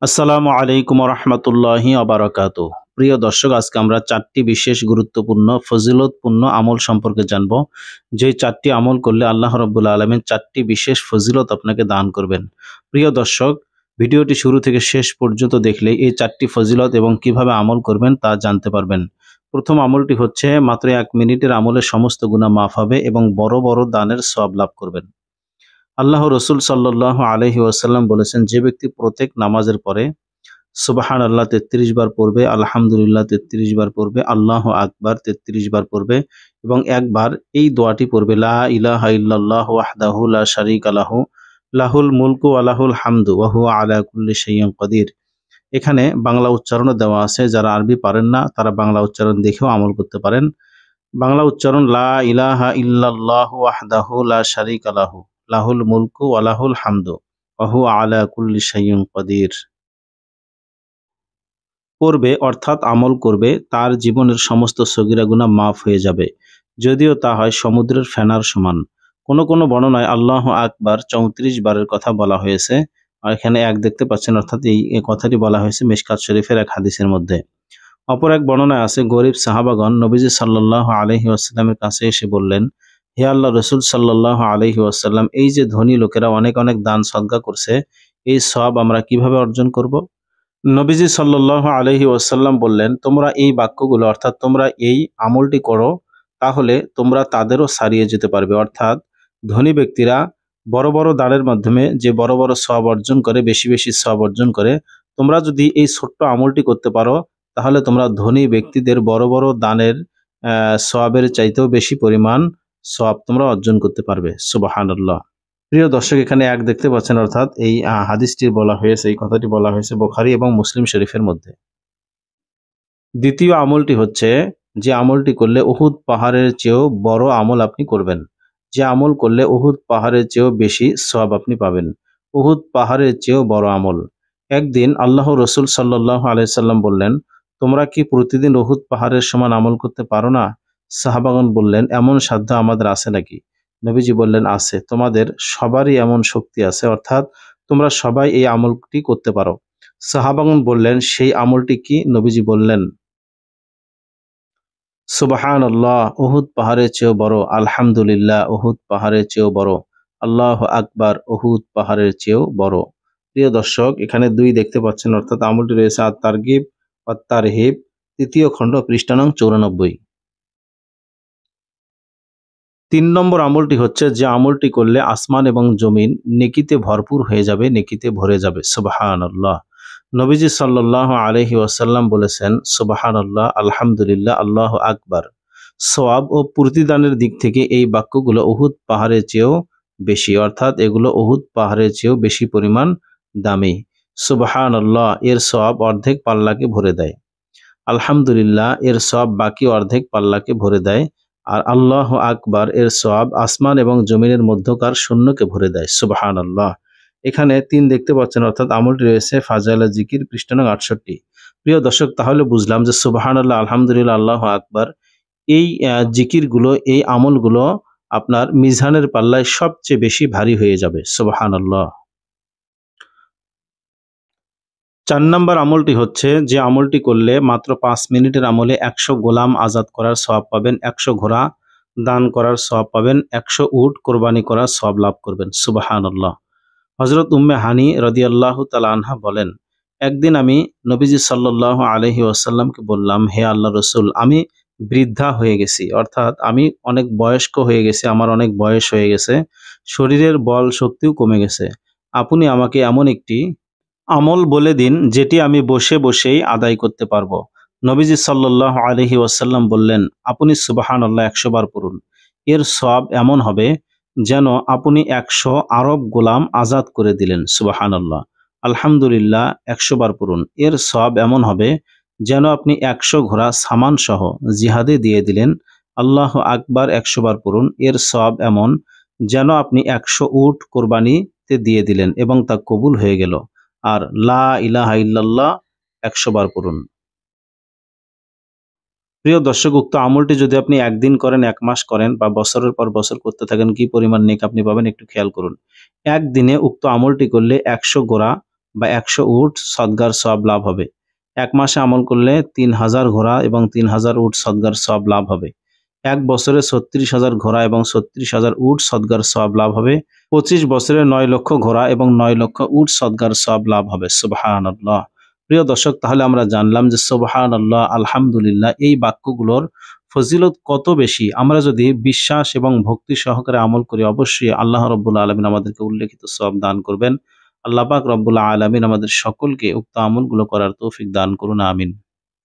আসসালামু আলাইকুম রহমতুল্লাহি আবারাকাতু। প্রিয় দর্শক, আজকে আমরা চারটি বিশেষ গুরুত্বপূর্ণ ফজিলতপূর্ণ আমল সম্পর্কে জানব। যে চারটি আমল করলে আল্লাহ রাব্বুল আলামিন চারটি বিশেষ ফজিলত আপনাকে দান করবেন। প্রিয় দর্শক, ভিডিওটি শুরু থেকে শেষ পর্যন্ত দেখলে এই চারটি ফজিলত এবং কিভাবে আমল করবেন তা জানতে পারবেন। প্রথম আমলটি হচ্ছে মাত্র 1 মিনিটের আমলে সমস্ত গুনাহ মাফ হবে এবং বড় বড় দানের সওয়াব লাভ করবেন। আল্লাহ রসুল সাল্লাল্লাহু আলাইহি ওয়াসাল্লাম বলেছেন, যে ব্যক্তি প্রত্যেক নামাজের পরে সুবহান আল্লাহ ৩৩ বার পড়বে, আলহামদুলিল্লাহ ৩৩ বার পড়বে, আল্লাহু আকবার ৩৩ বার পড়বে এবং একবার এই দোয়াটি পড়বে, লা ইলাহা ইল্লাল্লাহু ওয়াহদাহু লা শারীকা লাহু লাহুল মুলকু ওয়া লাহুল হামদু ওয়া হুয়া আলা কুল্লি শাইইন কাদির। এখানে বাংলা উচ্চারণও দেওয়া আছে, যারা আরবি পারেন না তারা বাংলা উচ্চারণ দেখেও আমল করতে পারেন। বাংলা উচ্চারণ, লা ইলাহা ইল্লাল্লাহু ওয়াহদাহু লা শারীকা লাহু লাহুল মুলকু ওয়া লাহুল হামদু ওয়া হুয়া আলা কুল্লি শাইইন কাদির। পড়বে অর্থাৎ আমল করবে, তার জীবনের সমস্ত সগীরা গুনাহ মাফ হয়ে যাবে, যদিও তা হয় সমুদ্রের ফেনার সমান। কোনো বর্ণনায় আল্লাহু আকবার ৩৪ বারের কথা বলা হয়েছে। আর এখানে এক দেখতে পাচ্ছেন, অর্থাৎ এই কথাটি বলা হয়েছে মিশকাত শরীফের এক হাদিসের মধ্যে। অপর এক বর্ণনায় আছে, গরিব সাহাবাগণ নবীজি সাল্লাল্লাহু আলাইহি ওয়াসাল্লামের কাছে এসে বললেন, হে আল্লাহ রসুল সাল্লাল্লাহু আলাইহি ওয়াসাল্লাম, এই যে ধনী লোকেরা অনেক অনেক দান সদকা করছে, এই সওয়াব আমরা কিভাবে অর্জন করব? নবীজি সাল্লাল্লাহু আলাইহি ওয়াসাল্লাম বললেন, তোমরা এই বাক্যগুলো অর্থাৎ তোমরা এই আমলটি করো, তাহলে তোমরা তাদেরও ছাড়িয়ে যেতে পারবে। অর্থাৎ ধনী ব্যক্তিরা বড় বড় দানের মাধ্যমে যে বড় বড় সওয়াব অর্জন করে, বেশি বেশি সওয়াব অর্জন করে, তোমরা যদি এই ছোট্ট আমলটি করতে পারো, তাহলে তোমরা ধনী ব্যক্তিদের বড় বড় দানের সওয়াবের চাইতেও বেশি পরিমাণ সওয়াব তোমরা অর্জন করতে পারবে। সুবহানাল্লাহ। প্রিয় দর্শক, এখানে এক দেখতে পাচ্ছেন, অর্থাৎ এই হাদিসটি বলা হয়েছে, এই কথাটি বলা হয়েছে বুখারী এবং মুসলিম শরীফের মধ্যে। দ্বিতীয় আমলটি হচ্ছে, যে আমলটি করলে উহুদ পাহাড়ের চেয়েও বড় আমল আপনি করবেন, যে আমল করলে উহুদ পাহাড়ের চেয়েও বেশি সওয়াব আপনি পাবেন, উহুদ পাহাড়ের চেয়েও বড় আমল। একদিন আল্লাহ রসুল সাল্লাল্লাহু আলাইহি সাল্লাম বললেন, তোমরা কি প্রতিদিন উহুদ পাহাড়ের সমান আমল করতে পারো না? সাহাবাগণ বললেন, এমন সাধ্য আমাদের আছে নাকি? নবীজি বললেন, আছে, তোমাদের সবারই এমন শক্তি আছে, অর্থাৎ তোমরা সবাই এই আমলটি করতে পারো। সাহাবাগণ বললেন, সেই আমলটি কি? নবীজি বললেন, সুবহানাল্লাহ উহুদ পাহাড়ের চেয়েও বড়, আলহামদুলিল্লাহ উহুদ পাহাড়ের চেয়েও বড়, আল্লাহু আকবার উহুদ পাহাড়ের চেয়েও বড়। প্রিয় দর্শক, এখানে 2 দেখতে পাচ্ছেন, অর্থাৎ আমলটি রয়েছে আত-তারগিব ওয়াত তারহিব, 3য় খণ্ড, পৃষ্ঠা নং 94। 3 নম্বর আমলটি হচ্ছে, যে আমলটি করলে আসমান এবং জমিন নেকিতে ভরপুর হয়ে যাবে, নেকিতে ভরে যাবে। সুবহানাল্লাহ। নবীজি সাল্লাল্লাহু আলাইহি ওয়াসাল্লাম বলেছেন, সুবহানাল্লাহ, আলহামদুলিল্লাহ, আল্লাহু আকবার। সওয়াব ও প্রতিদানের দিক থেকে এই বাক্যগুলো উহুদ পাহাড়ের চেয়েও বেশি, অর্থাৎ এগুলো উহুদ পাহাড়ের চেয়েও বেশি পরিমাণ দামি। সুবহানাল্লাহ এর সওয়াব অর্ধেক পাল্লাকে ভরে দেয়, আলহামদুলিল্লাহ এর সওয়াব বাকি অর্ধেক পাল্লাকে ভরে দেয়, আর আল্লাহু আকবার এর সওয়াব আসমান এবং জমিনের মধ্যকার শূন্যকে ভরে দেয়। সুবহানাল্লাহ। এখানে 3 দেখতে পাচ্ছেন, অর্থাৎ আমলটি রয়েছে ফাজাইলে জিকির, পৃষ্ঠা নং 68। প্রিয় দর্শক, তাহলে বুঝলাম যে সুবহানাল্লাহ, আলহামদুলিল্লাহ, আল্লাহু আকবার এই জিকিরগুলো, এই আমলগুলো আপনার মিজানের পাল্লায় সবচেয়ে বেশি ভারী হয়ে যাবে। সুবহানাল্লাহ। 4 নম্বর আমলটি হচ্ছে, যে আমলটি করলে মাত্র 5 মিনিটের আমলে 100 গোলাম আজাদ করার সওয়াব পাবেন, 100 ঘোড়া দান করার সওয়াব পাবেন, 100 উট কোরবানি করার সওয়াব লাভ করবেন। সুবহানাল্লাহ। হযরত উম্মে হানি রাদিয়াল্লাহু তাআলা আনহা বলেন, একদিন আমি নবীজি সাল্লাল্লাহু আলাইহি ওয়াসাল্লামকে বললাম, হে আল্লাহর রাসূল, আমি বৃদ্ধা হয়ে গেছি, অর্থাৎ আমি অনেক বয়স্ক হয়ে গেছি, আমার অনেক বয়স হয়ে গেছে, শরীরের বল শক্তিও কমে গেছে। আপনি আমাকে এমন একটি আমল বলে দিন যেটি আমি বসে বসেই আদায় করতে পারবো। নবীজি সাল্লাল্লাহু আলাইহি ওয়াসাল্লাম বললেন, আপনি সুবহানাল্লাহ 100 বার পড়ুন, এর সওয়াব এমন হবে যেন আপনি 100 আরব গোলাম আজাদ করে দিলেন। সুবহানাল্লাহ। আলহামদুলিল্লাহ 100 বার পড়ুন, এর সওয়াব এমন হবে যেন আপনি 100 ঘোড়া সামান সহ জিহাদে দিয়ে দিলেন। আল্লাহু আকবার 100 বার পড়ুন, এর সওয়াব এমন যেন আপনি 100 উট কোরবানিতে দিয়ে দিলেন এবং তা কবুল হয়ে গেল। আর লা ইলাহা ইল্লাল্লাহ 100 বার পড়ুন। প্রিয় দর্শক, উক্ত আমলটি যদি আপনি একদিন করেন, 1 মাস করেন বা বছরের পর বছর করতে থাকেন, কি পরিমাণ নেক আপনি পাবেন একটু খেয়াল করুন। একদিনে উক্ত আমলটি করলে 100 গোরা বা 100 উট সদগার সওয়াব লাভ হবে। 1 মাসে আমল করলে 3000 ঘোড়া এবং 3000 উট সদগার সওয়াব লাভ হবে। 1 বছরে 36,000 ঘোড়া এবং 36,000 উট সদগার সওয়াব লাভ হবে। 25 বছরে 9 লক্ষ ঘোড়া এবং 9 লক্ষ উট সদগার সওয়াব লাভ হবে। সুবহানাল্লাহ। প্রিয় দর্শক, তাহলে আমরা জানলাম যে সুবহানাল্লাহ, আলহামদুলিল্লাহ এই বাক্যগুলোর ফজিলত কত বেশি। আমরা যদি বিশ্বাস এবং ভক্তি সহকারে আমল করি, অবশ্যই আল্লাহ রাব্বুল আলামিন আমাদেরকে উল্লেখিত সওয়াব দান করবেন। আল্লাহ পাক রব্বুল আলামিন আমাদের সকলকে উক্ত আমলগুলো করার তৌফিক দান করুন। আমিন।